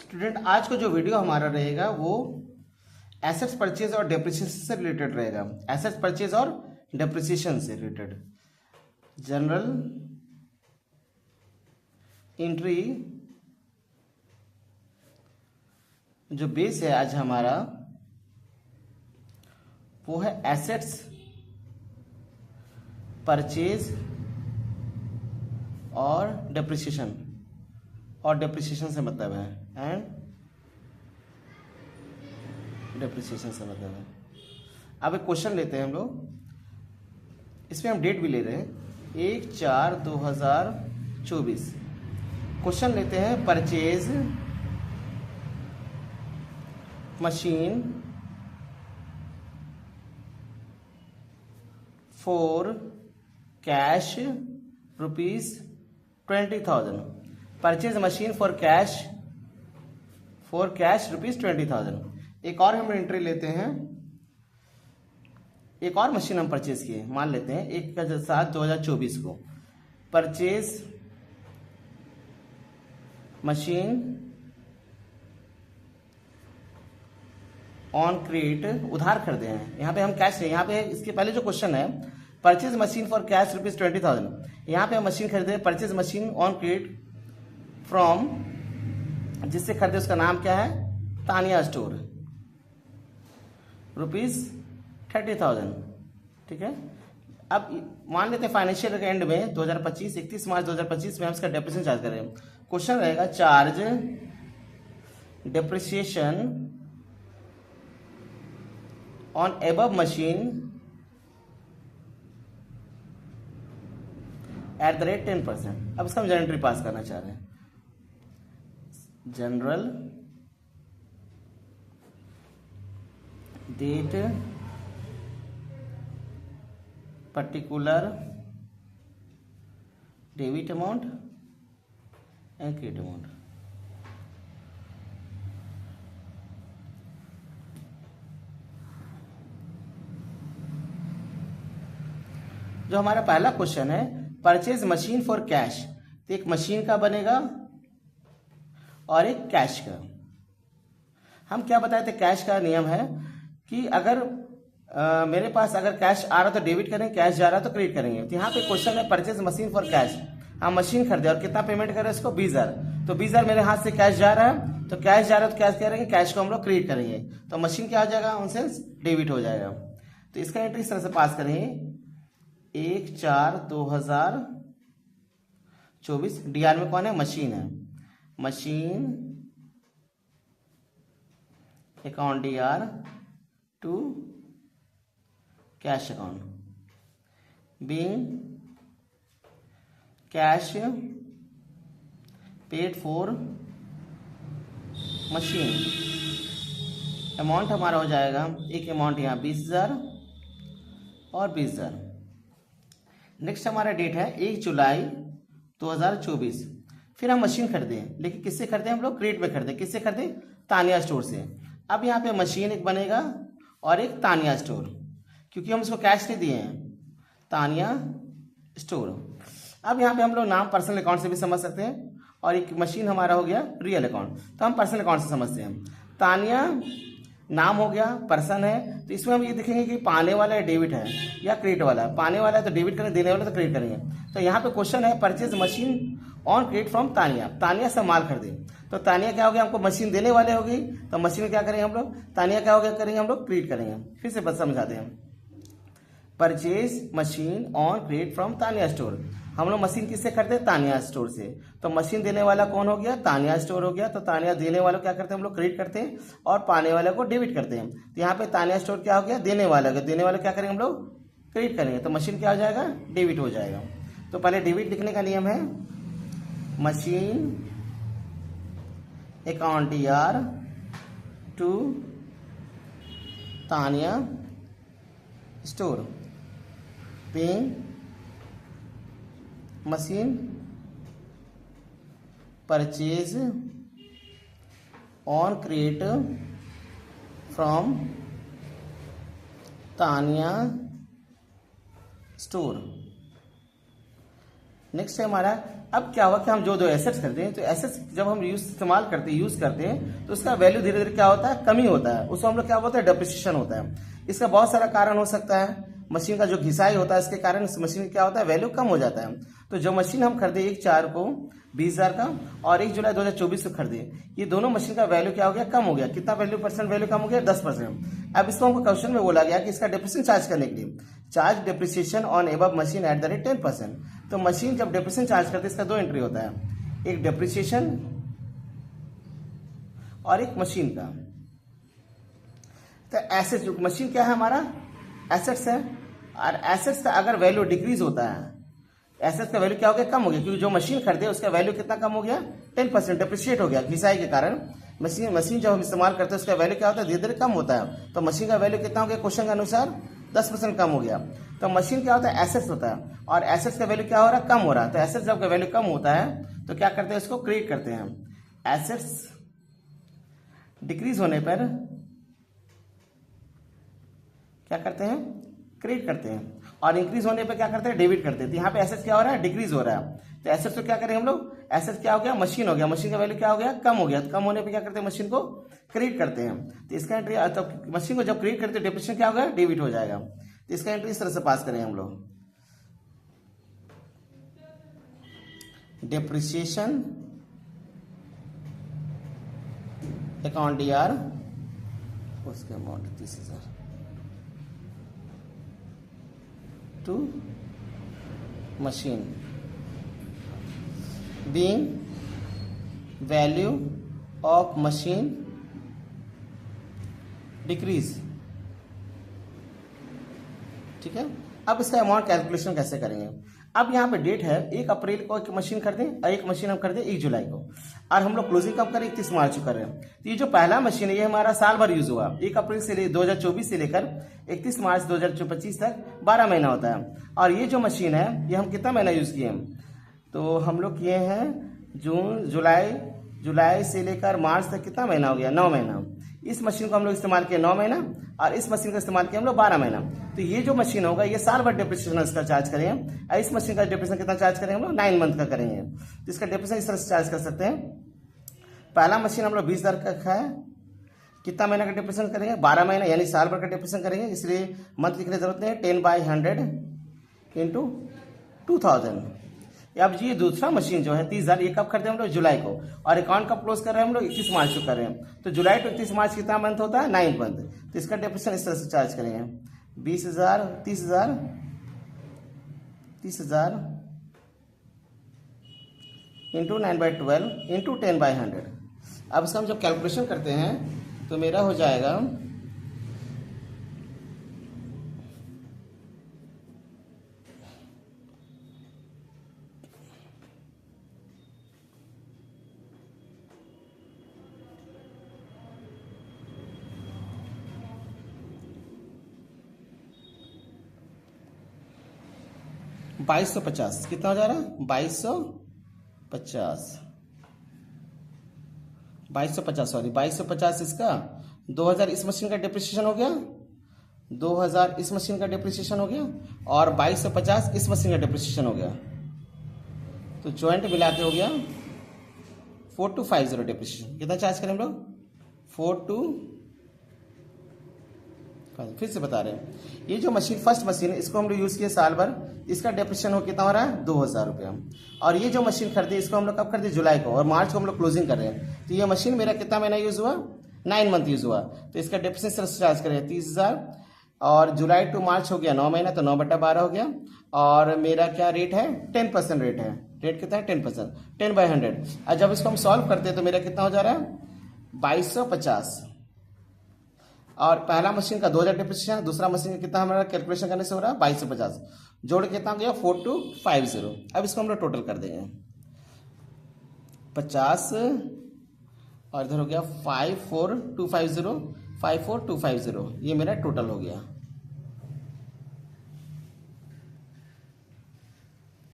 Student आज का जो वीडियो हमारा रहेगा वो एसेट्स परचेज और डेप्रिसिएशन से रिलेटेड रहेगा। एसेट्स परचेज और डेप्रिसिएशन से रिलेटेड जनरल एंट्री जो बेस है आज हमारा वो है एसेट्स परचेज और डेप्रिसिएशन, और डेप्रिसिएशन से मतलब है एंड डेप्रिसिएशन से मतलब है। अब एक क्वेश्चन लेते हैं हम लोग, इसमें हम डेट भी ले रहे हैं 1/4/2024। क्वेश्चन लेते हैं purchase machine for cash ₹20,000। Purchase machine for cash ₹20,000। एक और हम एंट्री लेते हैं, एक और मशीन हम परचेज किए, मान लेते हैं 1/7/2024 को। परचेज मशीन ऑन क्रेडिट, उधार खरीदे हैं। यहाँ पे हम कैश है, यहाँ पे इसके पहले जो क्वेश्चन है परचेज मशीन फॉर कैश ₹20,000, यहाँ पे हम मशीन खरीदे purchase machine on credit from, जिससे खरीदे उसका नाम क्या है, तानिया स्टोर, ₹30,000। ठीक है। अब मान लेते हैं फाइनेंशियल के एंड में 2025 31 मार्च 2025 में हम इसका डेप्रिसिएशन चार्ज करें। क्वेश्चन रहेगा charge depreciation on above machine @10%। अब इसका हम जनरल एंट्री पास करना चाह रहे हैं। Journal date particular debit amount and credit amount. जो हमारा पहला क्वेश्चन है परचेज मशीन फॉर कैश, तो एक मशीन का बनेगा और एक कैश का। हम क्या बताए थे, कैश का नियम है कि अगर मेरे पास अगर कैश आ रहा तो डेबिट करेंगे, कैश जा रहा तो क्रेडिट करेंगे। तो यहाँ पे क्वेश्चन है परचेज मशीन फॉर कैश, हम मशीन खरीदे और कितना पेमेंट करें इसको 20,000। तो 20,000 मेरे हाथ से कैश जा रहा है, तो कैश जा रहा है तो कैश करेंगे, कैश को हम लोग क्रेडिट करेंगे, तो मशीन क्या हो जाएगा, उनसे डेबिट हो जाएगा। तो इसका एंट्री इस तरह से पास करेंगे 1/4/2024। डीआर में कौन है, मशीन है, machine account DR to cash account being cash paid for machine. Amount हमारा हो जाएगा, एक अमाउंट यहाँ 20,000 और 20,000। नेक्स्ट हमारा डेट है 1 जुलाई 2024। फिर हम मशीन खरीदे, लेकिन किससे खरीदे, हम लोग क्रेडिट में खरीदे। किससे खरीदे, तानिया स्टोर से। अब यहाँ पे मशीन एक बनेगा और एक तानिया स्टोर, क्योंकि हम इसको कैश नहीं दिए हैं, तानिया स्टोर। अब यहाँ पे हम लोग नाम पर्सनल अकाउंट से भी समझ सकते हैं, और एक मशीन हमारा हो गया रियल अकाउंट, तो हम पर्सनल अकाउंट से समझते हैं। तानिया नाम हो गया, पर्सन है, तो इसमें हम ये देखेंगे कि पाने वाला है डेबिट है या क्रेडिट वाला है। पाने वाला है तो डेबिट करेंगे, देने वाला तो क्रेडिट करेंगे। तो यहाँ पे क्वेश्चन है purchase machine on credit from Tania, Tania से माल खरीदे। तो तानिया क्या हो गया, हमको मशीन देने वाले हो गई, तो मशीन क्या करेंगे हम लोग, तानिया क्या हो गया करेंगे हम लोग, क्रेडिट करेंगे। फिर से बस समझाते हैं, purchase machine on credit from Tania store. हम लोग मशीन किससे खरीदते हैं, तानिया स्टोर से। तो मशीन देने वाला कौन हो गया, तानिया स्टोर हो गया। तो तानिया देने वाला क्या करते हैं हम लोग, क्रेडिट करते हैं, और पाने वाले को डेबिट करते हैं। तो यहाँ पे तानिया स्टोर क्या हो गया, देने वाला हो गया, देने वाला क्या करेंगे हम लोग, क्रेडिट करेंगे, तो मशीन क्या हो जाएगा, डेबिट हो जाएगा। तो पहले डेबिट लिखने का नियम है, machine account DR to Tania store paying machine purchase on credit from Tania store. Next है हमारा, अब क्या हुआ कि हम जो दो एसेट्स करते हैं, तो एसेट्स जब हम इस्तेमाल करते हैं, यूज करते हैं, तो उसका वैल्यू धीरे धीरे क्या होता है, कमी होता है, उसको हम लोग क्या बोलते हैं, डेप्रिसिएशन होता है। इसका बहुत सारा कारण हो सकता है। मशीन का जो घिसाई होता है, इसके कारण इस मशीन क्या होता है, वैल्यू कम हो जाता है। तो जो मशीन हम खरीदे 1/4 को 20,000 का और 1 जुलाई 2024 को खरीदे, ये दोनों मशीन का वैल्यू क्या हो गया, कम हो गया। कितना वैल्यू परसेंट वैल्यू कम हो गया, 10%। अब इसको हमको क्वेश्चन में बोला गया कि इसका डेप्रिसिएशन चार्ज करने के लिए, charge depreciation on above machine at the rate 10%। तो मशीन जब डेप्रिसिएशन चार्ज करते हैं, इसका 2 एंट्री होता है, एक डेप्रिसिएशन और एक मशीन का। तो एसेट्स, जो मशीन क्या है हमारा, एसेट्स है, और एसेट्स का अगर वैल्यू डिक्रीज होता है, एसेट्स का वैल्यू क्या हो गया, कम हो गया, क्योंकि जो मशीन खरीदे उसका वैल्यू कितना कम हो गया, 10% डिप्रिशिएट हो गया घिसाई के कारण। मशीन जब हम इस्तेमाल करते हैं उसका वैल्यू क्या होता है, धीरे धीरे कम होता है। तो मशीन का वैल्यू कितना हो गया, क्वेश्चन के अनुसार 10% कम हो गया। तो मशीन क्या होता है, एसेट्स होता है, और एसेट्स का वैल्यू क्या हो रहा है, कम हो रहा है। तो एसेट्स जब का वैल्यू कम होता है तो क्या करते हैं, इसको क्रिएट करते हैं। एसेट्स डिक्रीज होने पर क्या करते हैं, क्रिएट करते हैं, और इंक्रीज होने पे क्या करते हैं, डेबिट करते हैं। तो यहाँ पे एसेट्स क्या हो रहा है, डिक्रीज हो रहा है। तो एसेट्स को क्या करेंगे हम लोग, एसेट्स क्या हो गया, मशीन हो गया, मशीन का वैल्यू क्या हो गया, कम हो गया। तो कम होने पे क्या करते हैं, मशीन को क्रिएट करते हैं। तो इसका एंट्री, तो मशीन को जब क्रिएट करते हैं, डेप्रिसिएशन क्या होगा, डेबिट हो जाएगा। तो इसका एंट्री इस तरह से पास करेंगे हम लोग, डेप्रिसिएशन अकाउंट DR, उसके amount 30,000 to machine being value of machine decrease। ठीक है, अब इसका अमाउंट कैलकुलेशन कैसे करेंगे। अब यहाँ पे डेट है 1 अप्रैल को एक मशीन खरीदे और एक मशीन हम खरीदे 1 जुलाई को, और हम लोग क्लोजिंग कब करें, 31 मार्च को कर रहे हैं। तो ये जो पहला मशीन है ये हमारा साल भर यूज हुआ, 1 अप्रैल से 2024 से लेकर 31 मार्च 2025 तक 12 महीना होता है। और ये जो मशीन है ये हम कितना महीना यूज किए हैं, तो हम लोग किए हैं जून जुलाई से लेकर मार्च तक, कितना महीना हो गया, 9 महीना। इस मशीन को हम लोग इस्तेमाल किए 9 महीना, और इस मशीन का इस्तेमाल किया हम लोग 12 महीना। तो ये जो मशीन होगा ये साल भर डेप्रिसिएशन इसका चार्ज करेंगे, और इस मशीन का डेप्रिसिएशन कितना चार्ज करेंगे हम लोग, 9 मंथ का करेंगे। तो इसका डेप्रिसिएशन इस तरह से चार्ज कर सकते हैं। पहला मशीन हम लोग 20,000 का रखा है, कितना महीना का डेप्रिसिएशन करेंगे, 12 महीना, यानी साल भर का डेप्रिसिएशन करेंगे, इसलिए मंथ लिखने की जरूरत नहीं है। 10/100 इंटू 2000। अब ये दूसरा मशीन जो है 30,000, ये कब खरीदे हम लोग, जुलाई को, और अकाउंट कब क्लोज कर रहे हैं हम लोग, 31 मार्च को कर रहे हैं। तो जुलाई टू 31 मार्च कितना मंथ होता है, 9 मंथ। तो इसका डेप्रिसिएशन इस तरह से चार्ज करेंगे, 20,000 30,000 इंटू 9/12 इंटू 10/100। अब इसका हम जब कैलकुलेशन करते हैं तो मेरा हो जाएगा 2250, कितना हो जा रहा है, 2250 सॉरी 2250 इसका, 2000 इस मशीन का डेप्रिसिएशन हो गया, 2000 इस मशीन का डेप्रिसिएशन हो गया, और 2250 इस मशीन का डेप्रिसिएशन हो गया। तो ज्वाइंट मिला के हो गया 4250 डेप्रिसिएशन। कितना चार्ज करें हम लोग, 4250। फिर से बता रहे हैं, ये जो मशीन फर्स्ट मशीन है इसको हम लोग यूज किए साल भर, इसका डेप्रिसिएशन हो कितना हो रहा है, 2,000 रुपया। और ये जो मशीन खरीदी इसको हम लोग कब खरीदे, जुलाई को, और मार्च को हम लोग क्लोजिंग कर रहे हैं। तो ये मशीन मेरा कितना महीना यूज हुआ, 9 मंथ यूज हुआ। तो इसका डेप्रिसिएशन चार्ज करें 30,000, और जुलाई टू मार्च हो गया 9 महीना, तो 9/12 हो गया। और मेरा क्या रेट है, 10% रेट है, रेट कितना है 10%, 10/100। और जब इसको हम सॉल्व करते हैं तो मेरा कितना हो जा रहा है, 2250। और पहला मशीन का 2000 डेप्रिसिएशन, दूसरा मशीन का कितना हमारा कैलकुलेशन करने से हो रहा है 2250, जोड़ के कितना हो गया 4250। अब इसको हम लोग टोटल कर देंगे, 50 और इधर हो गया 54250, 54250, ये मेरा टोटल हो गया।